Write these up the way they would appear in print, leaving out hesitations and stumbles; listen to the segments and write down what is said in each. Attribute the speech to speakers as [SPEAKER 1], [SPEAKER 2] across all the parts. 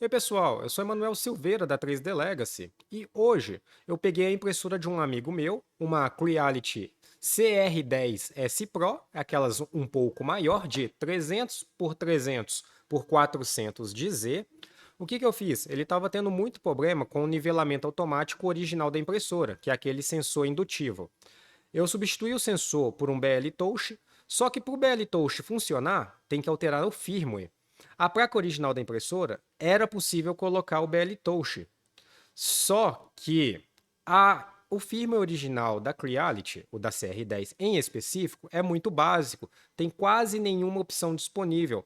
[SPEAKER 1] E aí, pessoal, eu sou Emanuel Silveira da 3D Legacy e hoje eu peguei a impressora de um amigo meu, uma Creality CR10S Pro, aquelas um pouco maior, de 300 por 300 por 400 de Z. O que eu fiz? Ele estava tendo muito problema com o nivelamento automático original da impressora, que é aquele sensor indutivo. Eu substituí o sensor por um BL Touch, só que para o BL Touch funcionar, tem que alterar o firmware. A placa original da impressora era possível colocar o BL Touch, só que o firmware original da Creality, o da CR10 em específico, é muito básico, tem quase nenhuma opção disponível.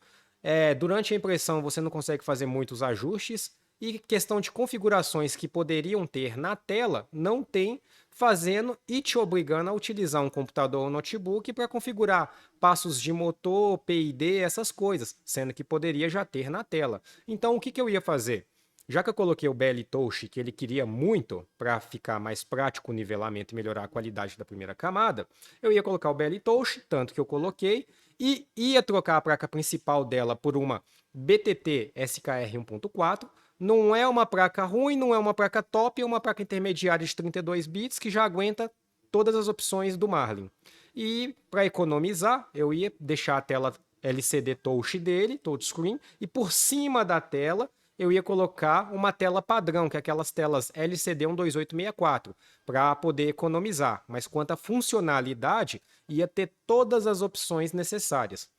[SPEAKER 1] Durante a impressão você não consegue fazer muitos ajustes e questão de configurações que poderiam ter na tela, não tem, fazendo e te obrigando a utilizar um computador ou notebook para configurar passos de motor, PID, essas coisas, sendo que poderia já ter na tela. Então o que eu ia fazer? Já que eu coloquei o BL Touch, que ele queria muito para ficar mais prático o nivelamento e melhorar a qualidade da primeira camada, eu ia colocar o BL Touch, tanto que eu coloquei, e ia trocar a placa principal dela por uma BTT SKR 1.4. Não é uma placa ruim, não é uma placa top, é uma placa intermediária de 32 bits que já aguenta todas as opções do Marlin. E para economizar, eu ia deixar a tela LCD touch dele, touchscreen, e por cima da tela eu ia colocar uma tela padrão, que é aquelas telas LCD 12864, para poder economizar. Mas quanto à funcionalidade, ia ter todas as opções necessárias.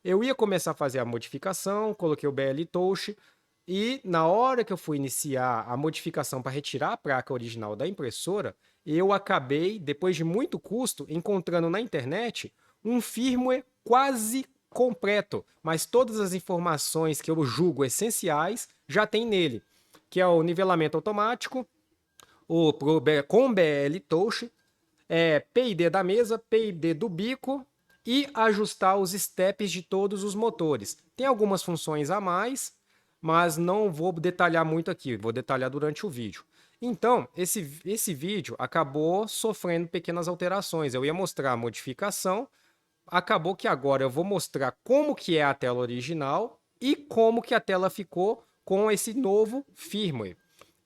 [SPEAKER 1] Eu ia começar a fazer a modificação, coloquei o BL Touch, e na hora que eu fui iniciar a modificação para retirar a placa original da impressora, eu acabei, depois de muito custo, encontrando na internet um firmware quase completo, mas todas as informações que eu julgo essenciais já tem nele, que é o nivelamento automático, com BL Touch, PID da mesa, PID do bico e ajustar os steps de todos os motores. Tem algumas funções a mais, mas não vou detalhar muito aqui, vou detalhar durante o vídeo. Então, esse vídeo acabou sofrendo pequenas alterações. Eu ia mostrar a modificação, acabou que agora eu vou mostrar como que é a tela original e como que a tela ficou com esse novo firmware.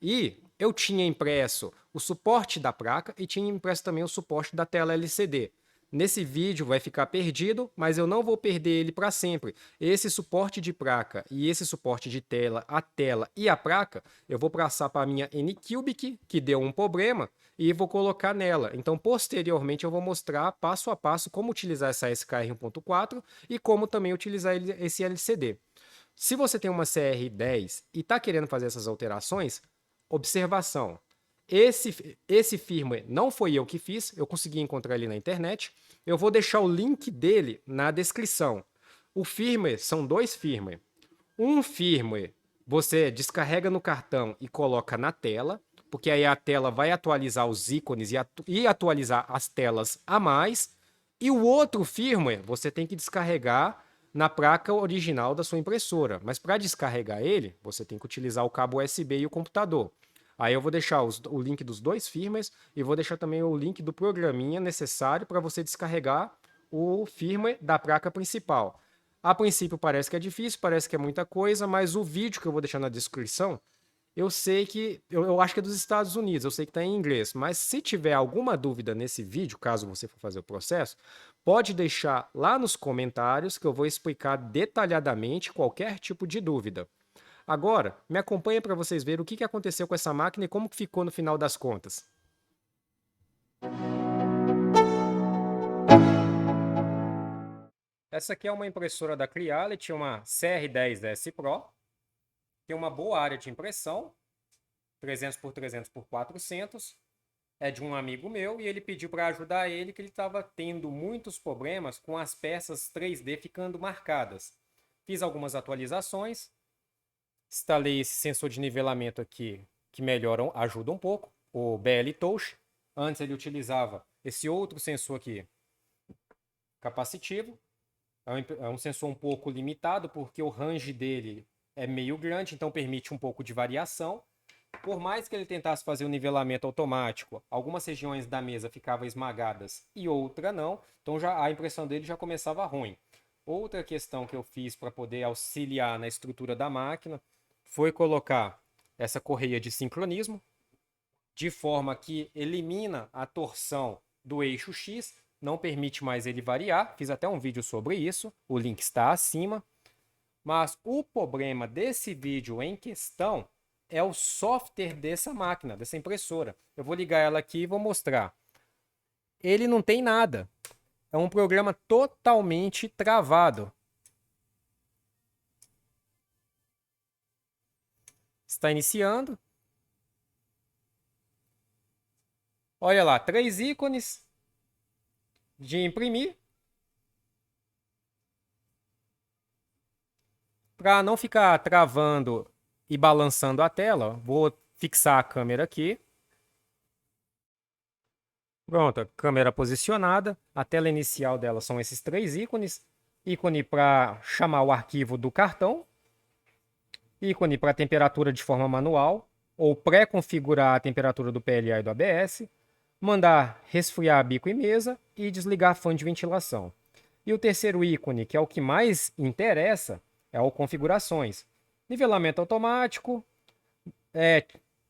[SPEAKER 1] E eu tinha impresso o suporte da placa e tinha impresso também o suporte da tela LCD. Nesse vídeo vai ficar perdido, mas eu não vou perder ele para sempre. Esse suporte de placa e esse suporte de tela, a tela e a placa, eu vou passar para a minha Anycubic, que deu um problema, e vou colocar nela. Então, posteriormente, eu vou mostrar passo a passo como utilizar essa SKR 1.4 e como também utilizar esse LCD. Se você tem uma CR10 e está querendo fazer essas alterações, observação. Esse firmware não foi eu que fiz, eu consegui encontrar ele na internet. Eu vou deixar o link dele na descrição. O firmware são dois firmware. Um firmware você descarrega no cartão e coloca na tela, porque aí a tela vai atualizar os ícones e atualizar as telas a mais. E o outro firmware você tem que descarregar na placa original da sua impressora. Mas para descarregar ele, você tem que utilizar o cabo USB e o computador. Aí eu vou deixar o link dos dois firmwares e vou deixar também o link do programinha necessário para você descarregar o firmware da placa principal. A princípio parece que é difícil, parece que é muita coisa, mas o vídeo que eu vou deixar na descrição, eu sei que, eu acho que é dos Estados Unidos, eu sei que está em inglês, mas se tiver alguma dúvida nesse vídeo, caso você for fazer o processo, pode deixar lá nos comentários que eu vou explicar detalhadamente qualquer tipo de dúvida. Agora, me acompanha para vocês verem o que aconteceu com essa máquina e como ficou no final das contas. Essa aqui é uma impressora da Creality, uma CR10S Pro. Tem uma boa área de impressão, 300 por 300 por 400. É de um amigo meu e ele pediu para ajudar ele que ele estava tendo muitos problemas com as peças 3D ficando marcadas. Fiz algumas atualizações, instalei esse sensor de nivelamento aqui que melhora, ajuda um pouco, o BL Touch. Antes ele utilizava esse outro sensor aqui, capacitivo. É um sensor um pouco limitado porque o range dele é meio grande, então permite um pouco de variação. Por mais que ele tentasse fazer o nivelamento automático, algumas regiões da mesa ficavam esmagadas e outra não, então já a impressão dele já começava ruim. Outra questão que eu fiz para poder auxiliar na estrutura da máquina foi colocar essa correia de sincronismo, de forma que elimina a torção do eixo X, não permite mais ele variar. Fiz até um vídeo sobre isso, o link está acima. Mas o problema desse vídeo em questão é o software dessa máquina, dessa impressora. Eu vou ligar ela aqui e vou mostrar. Ele não tem nada. É um programa totalmente travado. Está iniciando. Olha lá, 3 ícones de imprimir. Para não ficar travando e balançando a tela, vou fixar a câmera aqui. Pronto, a câmera posicionada. A tela inicial dela são esses 3 ícones. Ícone para chamar o arquivo do cartão. Ícone para temperatura de forma manual ou pré-configurar a temperatura do PLA e do ABS. Mandar resfriar bico e mesa e desligar a fã de ventilação. E o terceiro ícone, que é o que mais interessa, é o configurações. Nivelamento automático,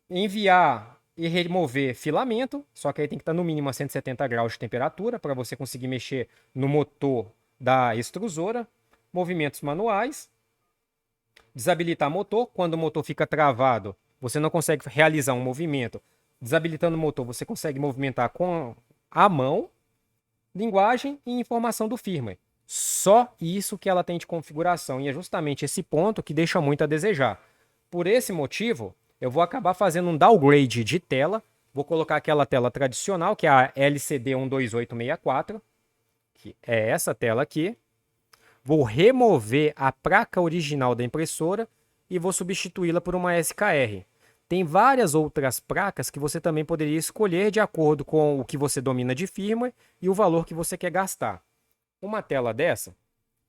[SPEAKER 1] enviar e remover filamento, só que aí tem que estar no mínimo a 170 graus de temperatura para você conseguir mexer no motor da extrusora. Movimentos manuais. Desabilitar motor, quando o motor fica travado, você não consegue realizar um movimento. Desabilitando o motor, você consegue movimentar com a mão. Linguagem e informação do firmware. Só isso que ela tem de configuração, e é justamente esse ponto que deixa muito a desejar. Por esse motivo, eu vou acabar fazendo um downgrade de tela. Vou colocar aquela tela tradicional, que é a LCD 12864, que é essa tela aqui. Vou remover a placa original da impressora e vou substituí-la por uma SKR. Tem várias outras placas que você também poderia escolher de acordo com o que você domina de firmware e o valor que você quer gastar. Uma tela dessa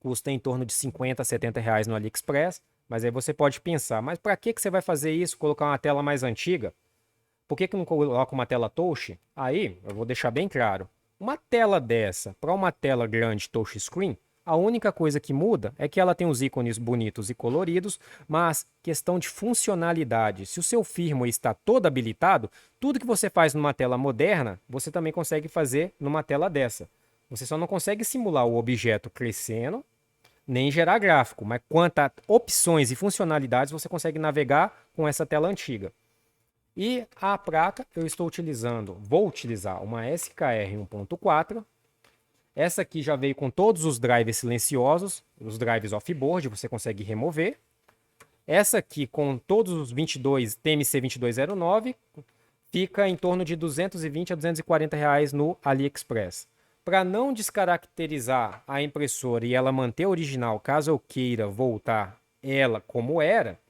[SPEAKER 1] custa em torno de 50 a 70 reais no AliExpress, mas aí você pode pensar, mas para que você vai fazer isso, colocar uma tela mais antiga? Por que não coloca uma tela touch? Aí, eu vou deixar bem claro, uma tela dessa para uma tela grande touchscreen, a única coisa que muda é que ela tem os ícones bonitos e coloridos, mas questão de funcionalidade. Se o seu firmware está todo habilitado, tudo que você faz numa tela moderna, você também consegue fazer numa tela dessa. Você só não consegue simular o objeto crescendo, nem gerar gráfico, mas quanto a opções e funcionalidades você consegue navegar com essa tela antiga. E a placa eu vou utilizar uma SKR 1.4. Essa aqui já veio com todos os drivers silenciosos, os drivers off-board, você consegue remover. Essa aqui com todos os 22 TMC2209 fica em torno de 220 a 240 reais no AliExpress. Para não descaracterizar a impressora e ela manter a original, caso eu queira voltar ela como era,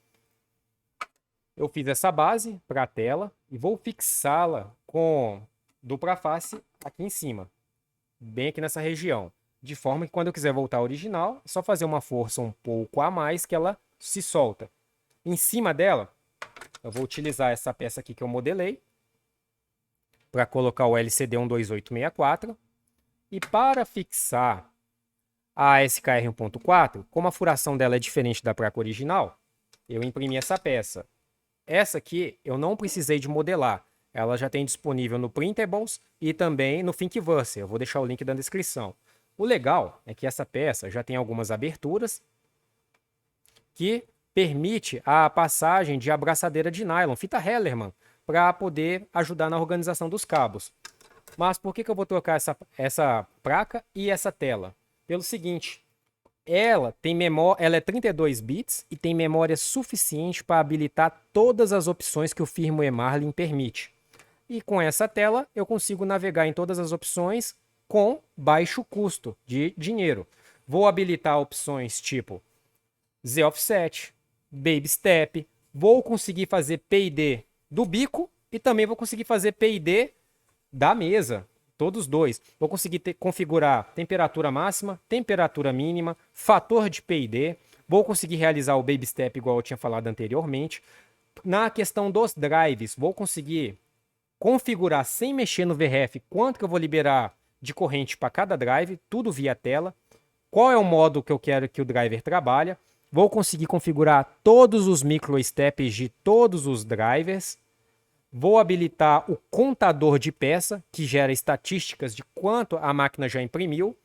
[SPEAKER 1] eu fiz essa base para a tela e vou fixá-la com dupla face aqui em cima, bem aqui nessa região, de forma que quando eu quiser voltar ao original, é só fazer uma força um pouco a mais que ela se solta. Em cima dela, eu vou utilizar essa peça aqui que eu modelei para colocar o LCD 12864. E para fixar a SKR 1.4, como a furação dela é diferente da placa original, eu imprimi essa peça. Essa aqui eu não precisei de modelar. Ela já tem disponível no Printables e também no Thingiverse. Eu vou deixar o link na descrição. O legal é que essa peça já tem algumas aberturas que permite a passagem de abraçadeira de nylon, fita Hellerman, para poder ajudar na organização dos cabos. Mas por que eu vou trocar essa placa e essa tela? Pelo seguinte, ela é 32 bits e tem memória suficiente para habilitar todas as opções que o firmware Marlin permite. E com essa tela eu consigo navegar em todas as opções com baixo custo de dinheiro. Vou habilitar opções tipo Z-Offset, Baby Step, vou conseguir fazer P&D do bico e também vou conseguir fazer P&D da mesa, todos dois. Vou conseguir configurar temperatura máxima, temperatura mínima, fator de P&D. Vou conseguir realizar o Baby Step igual eu tinha falado anteriormente. Na questão dos drives, vou conseguir configurar sem mexer no VRF quanto que eu vou liberar de corrente para cada drive, tudo via tela. Qual é o modo que eu quero que o driver trabalhe. Vou conseguir configurar todos os microsteps de todos os drivers. Vou habilitar o contador de peça, que gera estatísticas de quanto a máquina já imprimiu,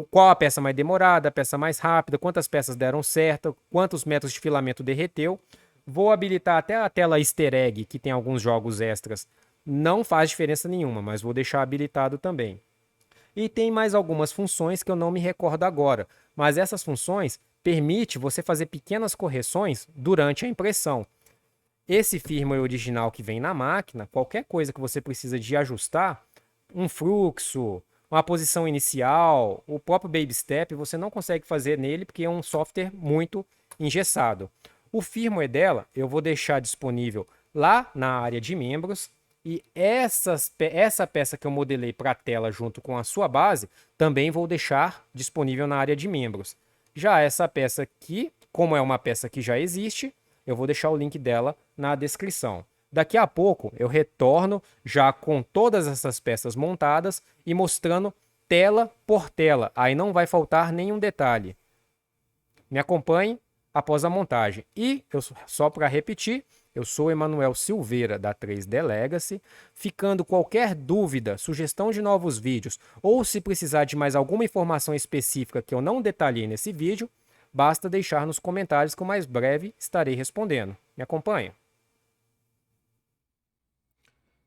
[SPEAKER 1] qual a peça mais demorada, a peça mais rápida, quantas peças deram certo, quantos metros de filamento derreteu. Vou habilitar até a tela easter egg, que tem alguns jogos extras. Não faz diferença nenhuma, mas vou deixar habilitado também. E tem mais algumas funções que eu não me recordo agora, mas essas funções permitem você fazer pequenas correções durante a impressão. Esse firmware original que vem na máquina, qualquer coisa que você precisa de ajustar, um fluxo, uma posição inicial, o próprio Baby Step, você não consegue fazer nele porque é um software muito engessado. O firmware dela eu vou deixar disponível lá na área de membros e essa peça que eu modelei para a tela junto com a sua base também vou deixar disponível na área de membros. Já essa peça aqui, como é uma peça que já existe, eu vou deixar o link dela na descrição. Daqui a pouco eu retorno já com todas essas peças montadas e mostrando tela por tela. Aí não vai faltar nenhum detalhe. Me acompanhe após a montagem. E só para repetir, eu sou Emanuel Silveira da 3D Legacy. Ficando qualquer dúvida, sugestão de novos vídeos ou se precisar de mais alguma informação específica que eu não detalhei nesse vídeo, basta deixar nos comentários que o mais breve estarei respondendo. Me acompanha.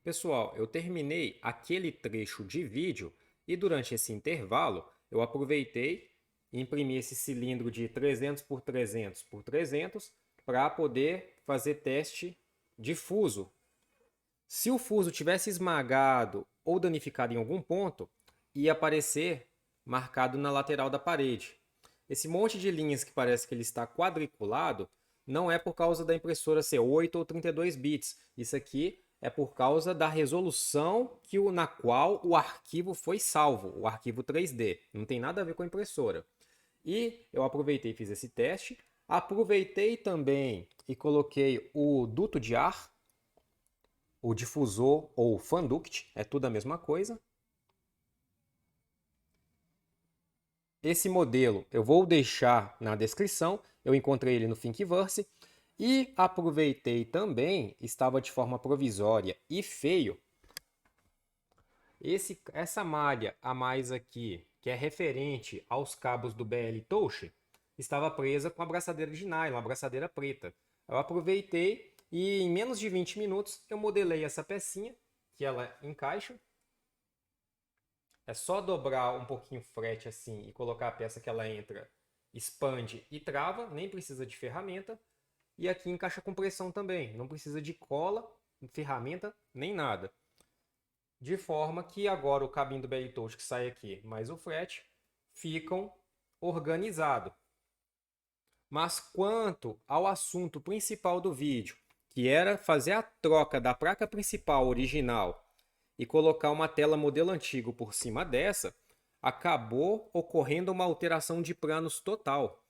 [SPEAKER 1] Pessoal, eu terminei aquele trecho de vídeo e durante esse intervalo eu aproveitei e imprimi esse cilindro de 300 por 300 por 300 para poder fazer teste de fuso. Se o fuso tivesse esmagado ou danificado em algum ponto, ia aparecer marcado na lateral da parede. Esse monte de linhas que parece que ele está quadriculado não é por causa da impressora ser 8 ou 32 bits. Isso aqui é por causa da resolução na qual o arquivo foi salvo, o arquivo 3D. Não tem nada a ver com a impressora. E eu aproveitei e fiz esse teste. Aproveitei também e coloquei o duto de ar, o difusor ou fan duct, é tudo a mesma coisa. Esse modelo eu vou deixar na descrição, eu encontrei ele no Thingiverse. E aproveitei também, estava de forma provisória e feio, essa malha a mais aqui, que é referente aos cabos do BL Touch, estava presa com a abraçadeira de nylon, a abraçadeira preta. Eu aproveitei e em menos de 20 minutos eu modelei essa pecinha, que ela encaixa. É só dobrar um pouquinho o frete assim e colocar a peça que ela entra, expande e trava, nem precisa de ferramenta. E aqui encaixa com pressão também, não precisa de cola, ferramenta, nem nada. De forma que agora o cabinho do BL Touch que sai aqui, mais o frete, ficam organizados. Mas quanto ao assunto principal do vídeo, que era fazer a troca da placa principal original e colocar uma tela modelo antigo por cima dessa, acabou ocorrendo uma alteração de planos total.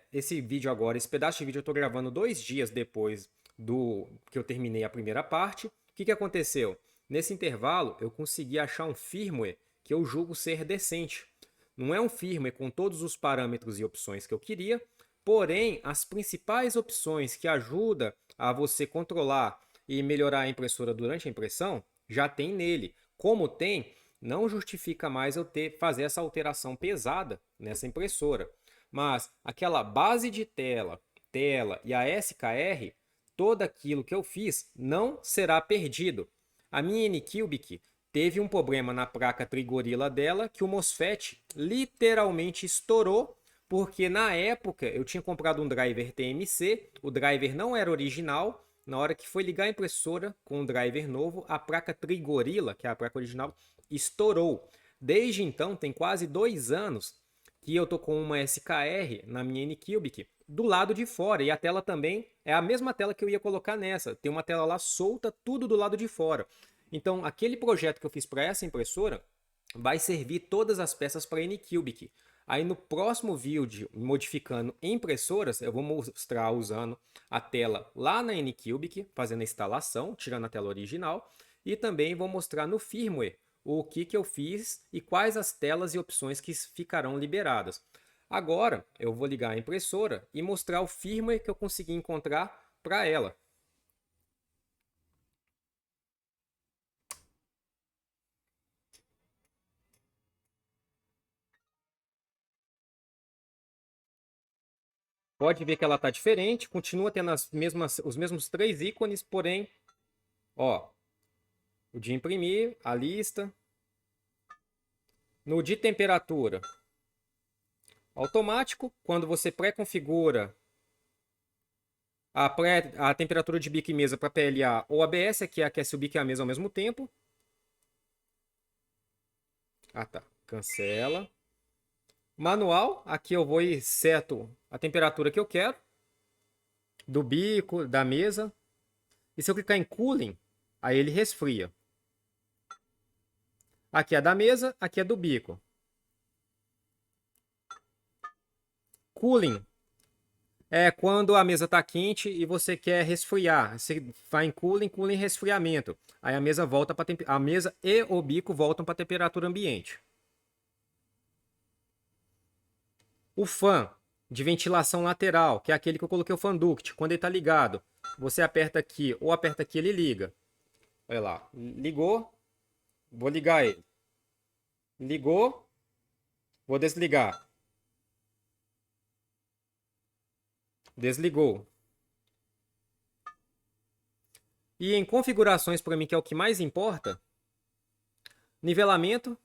[SPEAKER 1] Esse vídeo agora, esse pedaço de vídeo eu estou gravando 2 dias depois do que eu terminei a primeira parte. O que aconteceu? Nesse intervalo, eu consegui achar um firmware que eu julgo ser decente. Não é um firmware com todos os parâmetros e opções que eu queria, porém, as principais opções que ajudam a você controlar e melhorar a impressora durante a impressão, já tem nele. Como tem, não justifica mais eu fazer essa alteração pesada nessa impressora. Mas aquela base de tela e a SKR, todo aquilo que eu fiz não será perdido. A minha Anycubic teve um problema na placa Trigorilla dela que o MOSFET literalmente estourou, porque na época eu tinha comprado um driver TMC, o driver não era original. Na hora que foi ligar a impressora com o driver novo, a placa Trigorilla, que é a placa original, estourou. Desde então, tem quase 2 anos que eu tô com uma SKR na minha Anycubic do lado de fora, e a tela também é a mesma tela que eu ia colocar nessa. Tem uma tela lá solta, tudo do lado de fora. Então, aquele projeto que eu fiz para essa impressora vai servir todas as peças para a Anycubic. Aí no próximo vídeo, modificando impressoras, eu vou mostrar usando a tela lá na Anycubic, fazendo a instalação, tirando a tela original, e também vou mostrar no firmware o que eu fiz e quais as telas e opções que ficarão liberadas. Agora, eu vou ligar a impressora e mostrar o firmware que eu consegui encontrar para ela. Pode ver que ela está diferente, continua tendo os mesmos 3 ícones, porém, ó, o de imprimir, a lista. No de temperatura, automático, quando você pré-configura a temperatura de bico e mesa para PLA ou ABS, que aquece o bico e a mesa ao mesmo tempo. Ah, tá. Cancela. Manual, aqui eu vou e seto a temperatura que eu quero do bico, da mesa. E se eu clicar em Cooling, aí ele resfria. Aqui é da mesa, aqui é do bico. Cooling é quando a mesa está quente e você quer resfriar. Você vai em cooling, cooling resfriamento. Aí a mesa volta para a mesa e o bico voltam para a temperatura ambiente. O fan de ventilação lateral, que é aquele que eu coloquei o fan duct, quando ele está ligado, você aperta aqui ou aperta aqui, ele liga. Olha lá, ligou, vou ligar ele. Ligou, vou desligar. Desligou. E em configurações, para mim, que é o que mais importa, nivelamento,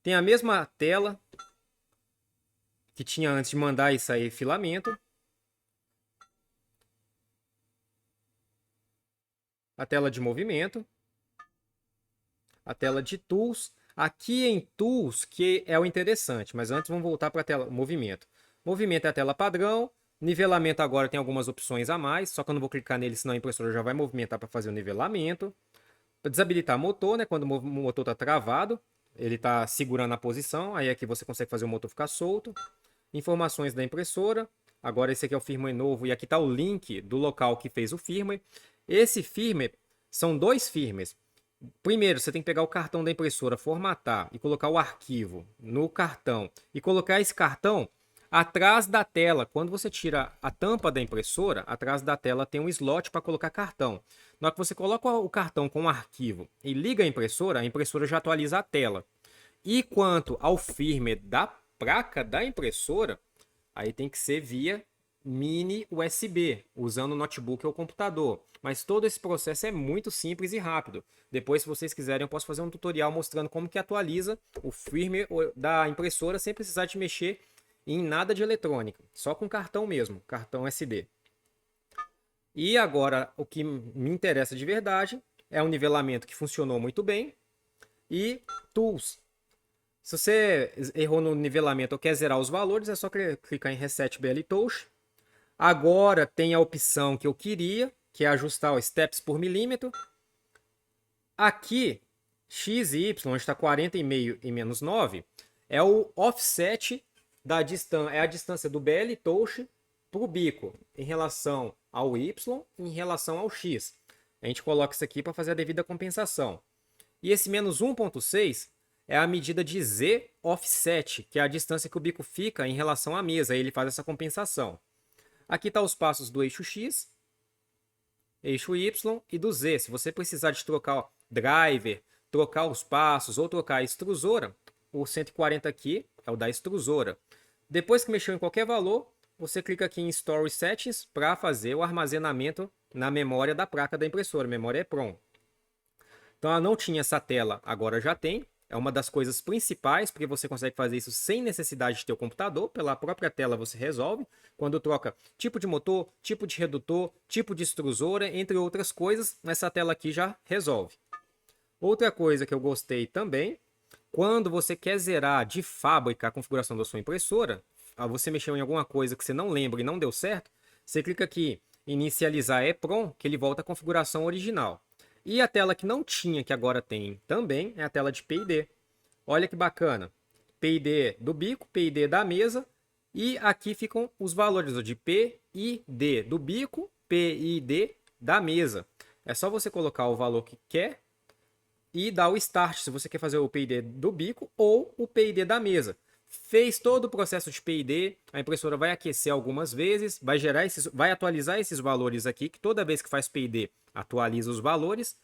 [SPEAKER 1] tem a mesma tela que tinha antes de mandar e sair filamento. A tela de movimento. A tela de Tools. Aqui em Tools, que é o interessante, mas antes vamos voltar para a tela movimento. Movimento é a tela padrão. Nivelamento agora tem algumas opções a mais, só que eu não vou clicar nele, senão a impressora já vai movimentar para fazer o nivelamento. Para desabilitar motor, né, quando o motor está travado, ele está segurando a posição, aí aqui você consegue fazer o motor ficar solto. Informações da impressora. Agora esse aqui é o firmware novo e aqui está o link do local que fez o firmware. Esse firmware são 2 firmwares. Primeiro, você tem que pegar o cartão da impressora, formatar e colocar o arquivo no cartão e colocar esse cartão atrás da tela. Quando você tira a tampa da impressora, atrás da tela tem um slot para colocar cartão. Na hora que você coloca o cartão com o arquivo e liga a impressora já atualiza a tela. E quanto ao firmware da placa da impressora, aí tem que ser via mini USB, usando o notebook ou computador. Mas todo esse processo é muito simples e rápido. Depois, se vocês quiserem, eu posso fazer um tutorial mostrando como que atualiza o firmware da impressora sem precisar de mexer em nada de eletrônica, só com cartão mesmo, cartão SD. E agora, o que me interessa de verdade é um nivelamento que funcionou muito bem e Tools. Se você errou no nivelamento ou quer zerar os valores, é só clicar em Reset BL Touch. Agora tem a opção que eu queria, que é ajustar os steps por milímetro. Aqui, x e y, onde está 40,5 e menos 9, é o offset da distância, é a distância do BL Touch para o bico em relação ao y e em relação ao x. A gente coloca isso aqui para fazer a devida compensação. E esse menos 1,6 é a medida de z offset, que é a distância que o bico fica em relação à mesa. Aí ele faz essa compensação. Aqui está os passos do eixo x, eixo y e do z. Se você precisar de trocar driver, trocar os passos ou trocar a extrusora, o 140 aqui é o da extrusora. Depois que mexeu em qualquer valor, você clica aqui em Store Settings para fazer o armazenamento na memória da placa da impressora, memória EEPROM. Então ela não tinha essa tela, agora já tem. É uma das coisas principais, porque você consegue fazer isso sem necessidade de ter o computador. Pela própria tela você resolve. Quando troca tipo de motor, tipo de redutor, tipo de extrusora, entre outras coisas, essa tela aqui já resolve. Outra coisa que eu gostei também, quando você quer zerar de fábrica a configuração da sua impressora, você mexeu em alguma coisa que você não lembra e não deu certo, você clica aqui em inicializar EEPROM, que ele volta à configuração original. E a tela que não tinha, que agora tem também, é a tela de PID. Olha que bacana. PID do bico, PID da mesa. E aqui ficam os valores de PID do bico, PID da mesa. É só você colocar o valor que quer e dar o Start, se você quer fazer o PID do bico ou o PID da mesa. Fez todo o processo de P&D, a impressora vai aquecer algumas vezes, vai atualizar esses valores aqui, que toda vez que faz P&D atualiza os valores.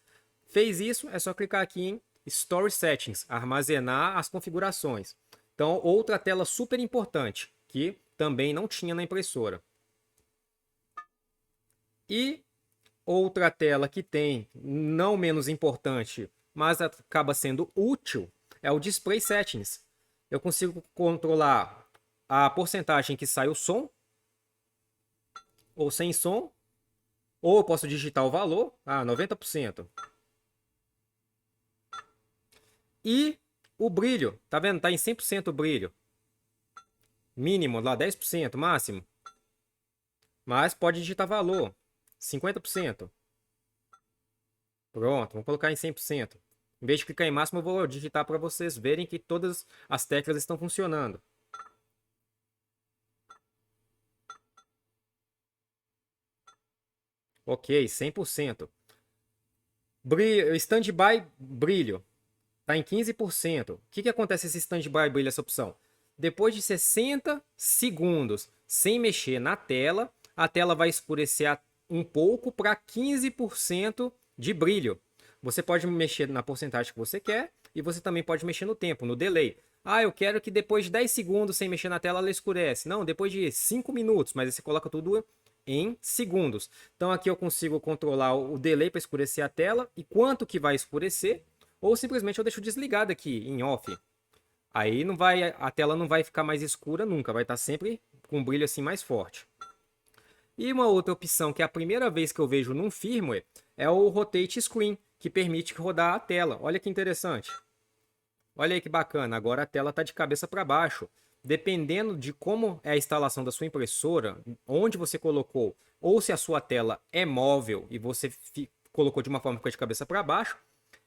[SPEAKER 1] Fez isso, é só clicar aqui em Store Settings, armazenar as configurações. Então, outra tela super importante, que também não tinha na impressora. E outra tela que tem, não menos importante, mas acaba sendo útil, é o Display Settings. Eu consigo controlar a porcentagem que sai o som, ou sem som, ou eu posso digitar o valor, 90%. E o brilho, tá vendo? Tá em 100% o brilho. Mínimo lá 10%, máximo. Mas pode digitar valor, 50%. Pronto, vamos colocar em 100%. Em vez de clicar em máximo, eu vou digitar para vocês verem que todas as teclas estão funcionando. Ok, 100%. Brilho, standby brilho. Está em 15%. O que acontece esse standby brilho, essa opção? Depois de 60 segundos sem mexer na tela, a tela vai escurecer um pouco para 15% de brilho. Você pode mexer na porcentagem que você quer e você também pode mexer no tempo, no delay. Eu quero que depois de 10 segundos sem mexer na tela ela escurece. Não, depois de 5 minutos, mas aí você coloca tudo em segundos. Então aqui eu consigo controlar o delay para escurecer a tela e quanto que vai escurecer, ou simplesmente eu deixo desligado aqui em off. Aí não vai, a tela não vai ficar mais escura nunca, vai estar sempre com um brilho assim mais forte. E uma outra opção que é a primeira vez que eu vejo num firmware é o Rotate Screen, que permite rodar a tela. Olha que interessante. Olha aí que bacana, agora a tela está de cabeça para baixo. Dependendo de como é a instalação da sua impressora, onde você colocou, ou se a sua tela é móvel e você colocou de uma forma que fica de cabeça para baixo,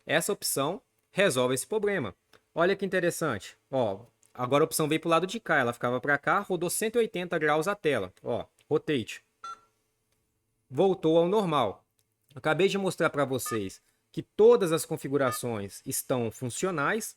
[SPEAKER 1] essa opção resolve esse problema. Olha que interessante. Agora a opção veio para o lado de cá, ela ficava para cá, rodou 180 graus a tela. Rotate. Voltou ao normal. Acabei de mostrar para vocês que todas as configurações estão funcionais.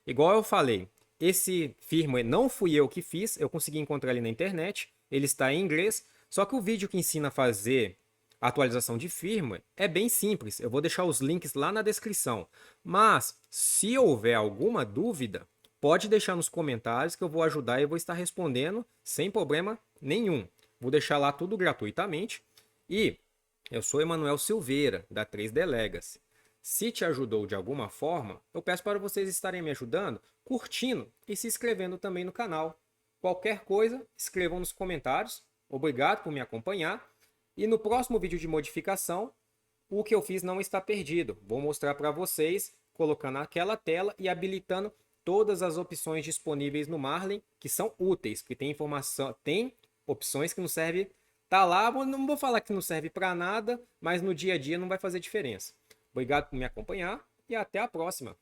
[SPEAKER 1] Igual eu falei, esse firmware não fui eu que fiz, eu consegui encontrar ele na internet, ele está em inglês, só que o vídeo que ensina a fazer a atualização de firmware é bem simples, eu vou deixar os links lá na descrição. Mas, se houver alguma dúvida, pode deixar nos comentários que eu vou ajudar e vou estar respondendo sem problema nenhum. Vou deixar lá tudo gratuitamente. E eu sou Emanuel Silveira, da 3D Legacy. Se te ajudou de alguma forma, eu peço para vocês estarem me ajudando, curtindo e se inscrevendo também no canal. Qualquer coisa, escrevam nos comentários. Obrigado por me acompanhar. E no próximo vídeo de modificação, o que eu fiz não está perdido. Vou mostrar para vocês, colocando aquela tela e habilitando todas as opções disponíveis no Marlin, que são úteis, que tem informação, tem opções que não servem. Tá lá, não vou falar que não serve para nada, mas no dia a dia não vai fazer diferença. Obrigado por me acompanhar e até a próxima.